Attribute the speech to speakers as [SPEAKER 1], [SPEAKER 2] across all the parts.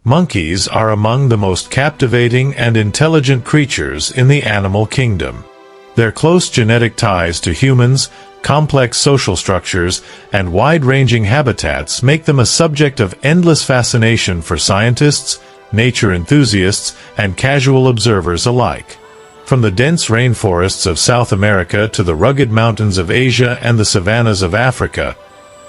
[SPEAKER 1] Monkeys are among the most captivating and intelligent creatures in the animal kingdom. Their close genetic ties to humans, complex social structures, and wide-ranging habitats make them a subject of endless fascination for scientists, nature enthusiasts, and casual observers alike. From the dense rainforests of South America to the rugged mountains of Asia and the savannas of Africa,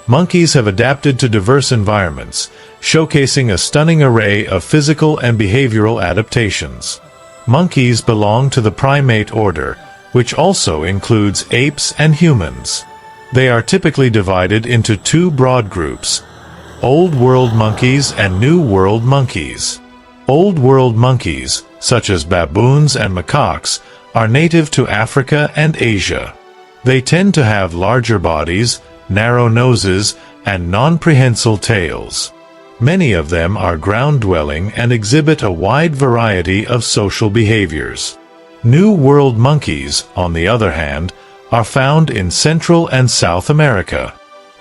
[SPEAKER 1] monkeys have adapted to diverse environments, showcasing a stunning array of physical and behavioral adaptations. Monkeys belong to the primate order, which also includes apes and humans. They are typically divided into two broad groups: Old World monkeys and New World monkeys. Old World monkeys, such as baboons and macaques, are native to Africa and Asia. They tend to have larger bodies, narrow noses, and non-prehensile tails. Many of them are ground-dwelling and exhibit a wide variety of social behaviors. New World monkeys, on the other hand, are found in Central and South America.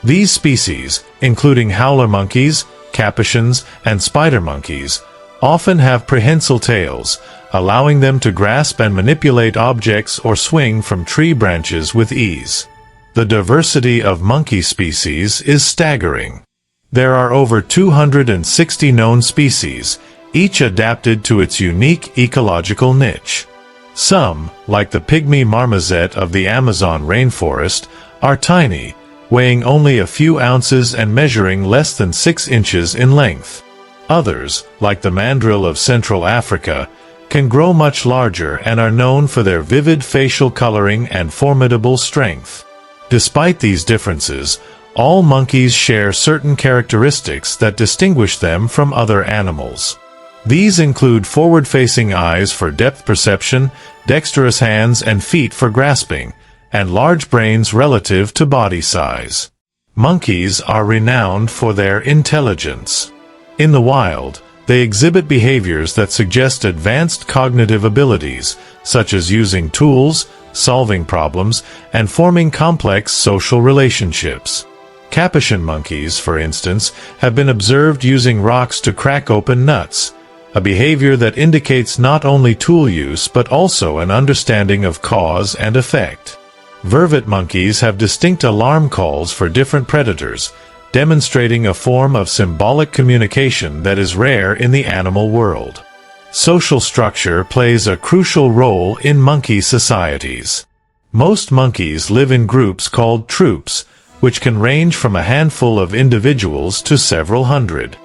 [SPEAKER 1] These species, including howler monkeys, capuchins, and spider monkeys, often have prehensile tails, allowing them to grasp and manipulate objects or swing from tree branches with ease. The diversity of monkey species is staggering. There are over 260 known species, each adapted to its unique ecological niche. Some, like the pygmy marmoset of the Amazon rainforest, are tiny, weighing only a few ounces and measuring less than 6 inches in length. Others, like the mandrill of Central Africa, can grow much larger and are known for their vivid facial coloring and formidable strength. Despite these differences, all monkeys share certain characteristics that distinguish them from other animals. These include forward-facing eyes for depth perception, dexterous hands and feet for grasping, and large brains relative to body size. Monkeys are renowned for their intelligence. In the wild, they exhibit behaviors that suggest advanced cognitive abilities, such as using tools, solving problems, and forming complex social relationships. Capuchin monkeys, for instance, have been observed using rocks to crack open nuts, a behavior that indicates not only tool use but also an understanding of cause and effect. Vervet monkeys have distinct alarm calls for different predators, demonstrating a form of symbolic communication that is rare in the animal world. Social structure plays a crucial role in monkey societies. Most monkeys live in groups called troops, which can range from a handful of individuals to several hundred.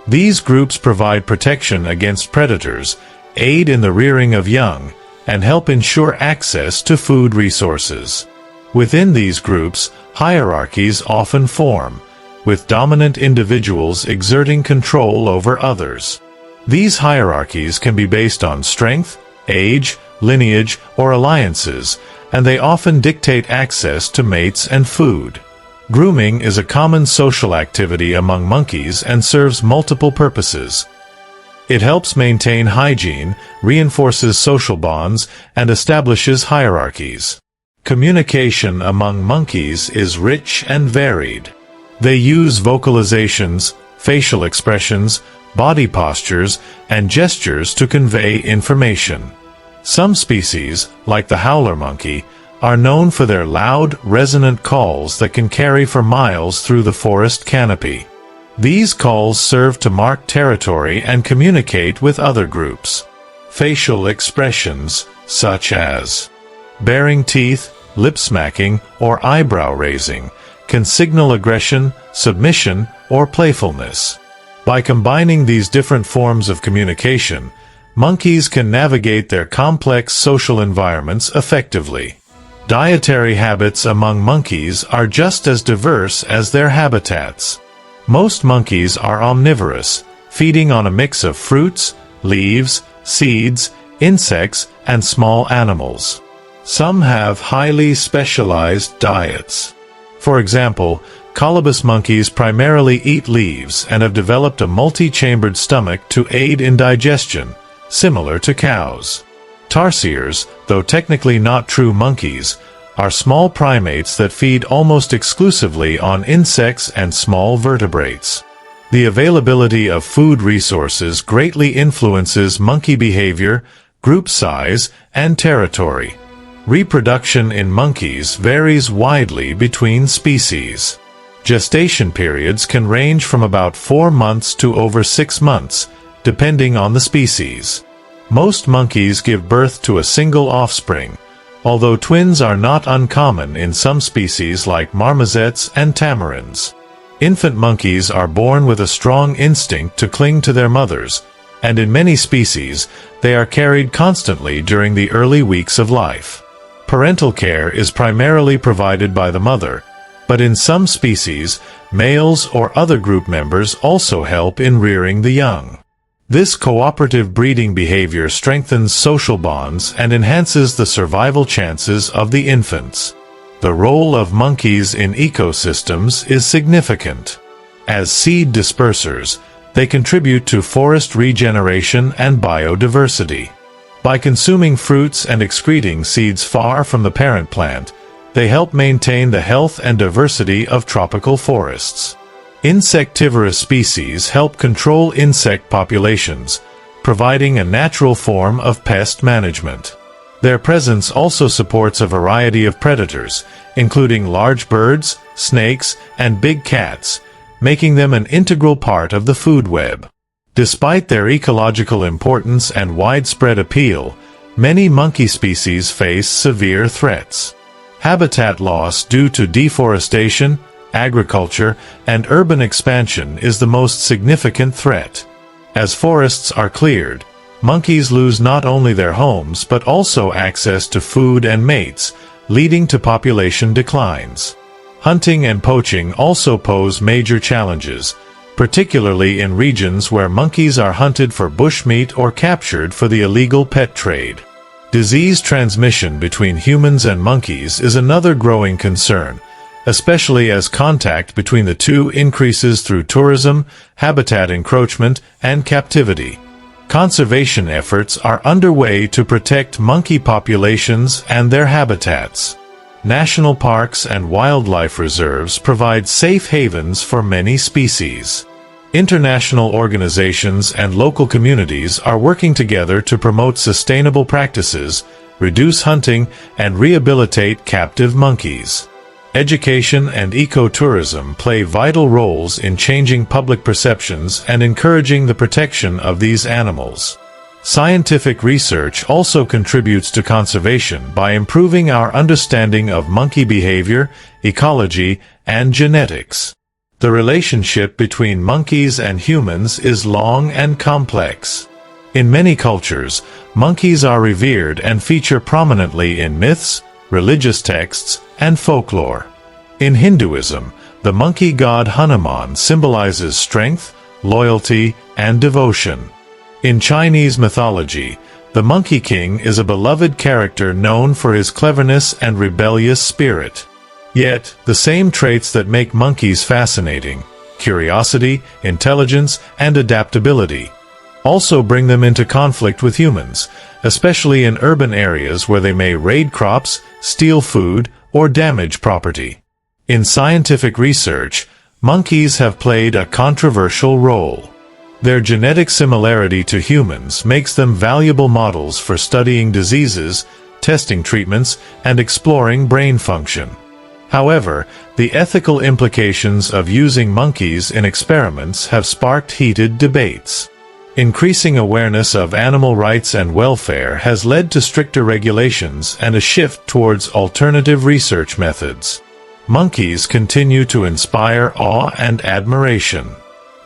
[SPEAKER 1] These groups provide protection against predators, aid in the rearing of young, and help ensure access to food resources. Within these groups, hierarchies often form, with dominant individuals exerting control over others. These hierarchies can be based on strength, age, lineage, or alliances, and they often dictate access to mates and food. Grooming is a common social activity among monkeys and serves multiple purposes. It helps maintain hygiene, reinforces social bonds, and establishes hierarchies. Communication among monkeys is rich and varied. They use vocalizations, facial expressions, body postures, and gestures to convey information. Some species, like the howler monkey, are known for their loud, resonant calls that can carry for miles through the forest canopy. These calls serve to mark territory and communicate with other groups. Facial expressions, such as baring teeth, lip smacking, or eyebrow raising, can signal aggression, submission, or playfulness. By combining these different forms of communication, monkeys can navigate their complex social environments effectively. Dietary habits among monkeys are just as diverse as their habitats. Most monkeys are omnivorous, feeding on a mix of fruits, leaves, seeds, insects, and small animals. Some have highly specialized diets. For example, colobus monkeys primarily eat leaves and have developed a multi-chambered stomach to aid in digestion, similar to cows. Tarsiers, though technically not true monkeys, are small primates that feed almost exclusively on insects and small vertebrates. The availability of food resources greatly influences monkey behavior, group size, and territory. Reproduction in monkeys varies widely between species. Gestation periods can range from about 4 months to over 6 months, depending on the species. Most monkeys give birth to a single offspring, although twins are not uncommon in some species like marmosets and tamarins. Infant monkeys are born with a strong instinct to cling to their mothers, and in many species, they are carried constantly during the early weeks of life. Parental care is primarily provided by the mother, but in some species, males or other group members also help in rearing the young. This cooperative breeding behavior strengthens social bonds and enhances the survival chances of the infants. The role of monkeys in ecosystems is significant. As seed dispersers, they contribute to forest regeneration and biodiversity. By consuming fruits and excreting seeds far from the parent plant, they help maintain the health and diversity of tropical forests. Insectivorous species help control insect populations, providing a natural form of pest management. Their presence also supports a variety of predators, including large birds, snakes, and big cats, making them an integral part of the food web. Despite their ecological importance and widespread appeal, many monkey species face severe threats. Habitat loss due to deforestation, agriculture, and urban expansion is the most significant threat. As forests are cleared, monkeys lose not only their homes but also access to food and mates, leading to population declines. Hunting and poaching also pose major challenges, particularly in regions where monkeys are hunted for bushmeat or captured for the illegal pet trade. Disease transmission between humans and monkeys is another growing concern, especially as contact between the two increases through tourism, habitat encroachment, and captivity. Conservation efforts are underway to protect monkey populations and their habitats. National parks and wildlife reserves provide safe havens for many species. International organizations and local communities are working together to promote sustainable practices, reduce hunting, and rehabilitate captive monkeys. Education and ecotourism play vital roles in changing public perceptions and encouraging the protection of these animals. Scientific research also contributes to conservation by improving our understanding of monkey behavior, ecology, and genetics. The relationship between monkeys and humans is long and complex. In many cultures, monkeys are revered and feature prominently in myths, religious texts, and folklore. In Hinduism, the monkey god Hanuman symbolizes strength, loyalty, and devotion. In Chinese mythology, the Monkey King is a beloved character known for his cleverness and rebellious spirit. Yet, the same traits that make monkeys fascinating, curiosity, intelligence, and adaptability, also bring them into conflict with humans, especially in urban areas where they may raid crops, steal food, or damage property. In scientific research, monkeys have played a controversial role. Their genetic similarity to humans makes them valuable models for studying diseases, testing treatments, and exploring brain function. However, the ethical implications of using monkeys in experiments have sparked heated debates. Increasing awareness of animal rights and welfare has led to stricter regulations and a shift towards alternative research methods. Monkeys continue to inspire awe and admiration.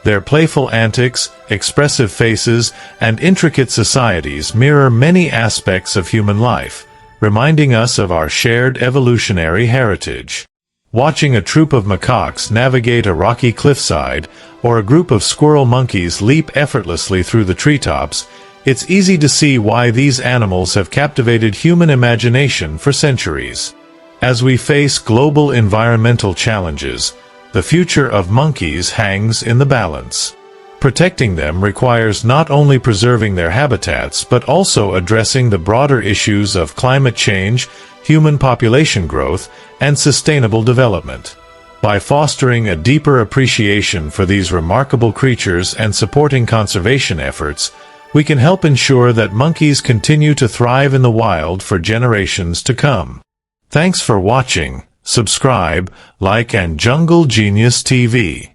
[SPEAKER 1] Their playful antics, expressive faces, and intricate societies mirror many aspects of human life, reminding us of our shared evolutionary heritage. Watching a troop of macaques navigate a rocky cliffside, or a group of squirrel monkeys leap effortlessly through the treetops, it's easy to see why these animals have captivated human imagination for centuries. As we face global environmental challenges, the future of monkeys hangs in the balance. Protecting them requires not only preserving their habitats but also addressing the broader issues of climate change, human population growth, and sustainable development. By fostering a deeper appreciation for these remarkable creatures and supporting conservation efforts, we can help ensure that monkeys continue to thrive in the wild for generations to come. Thanks for watching. Subscribe, like, and Jungle Genius TV.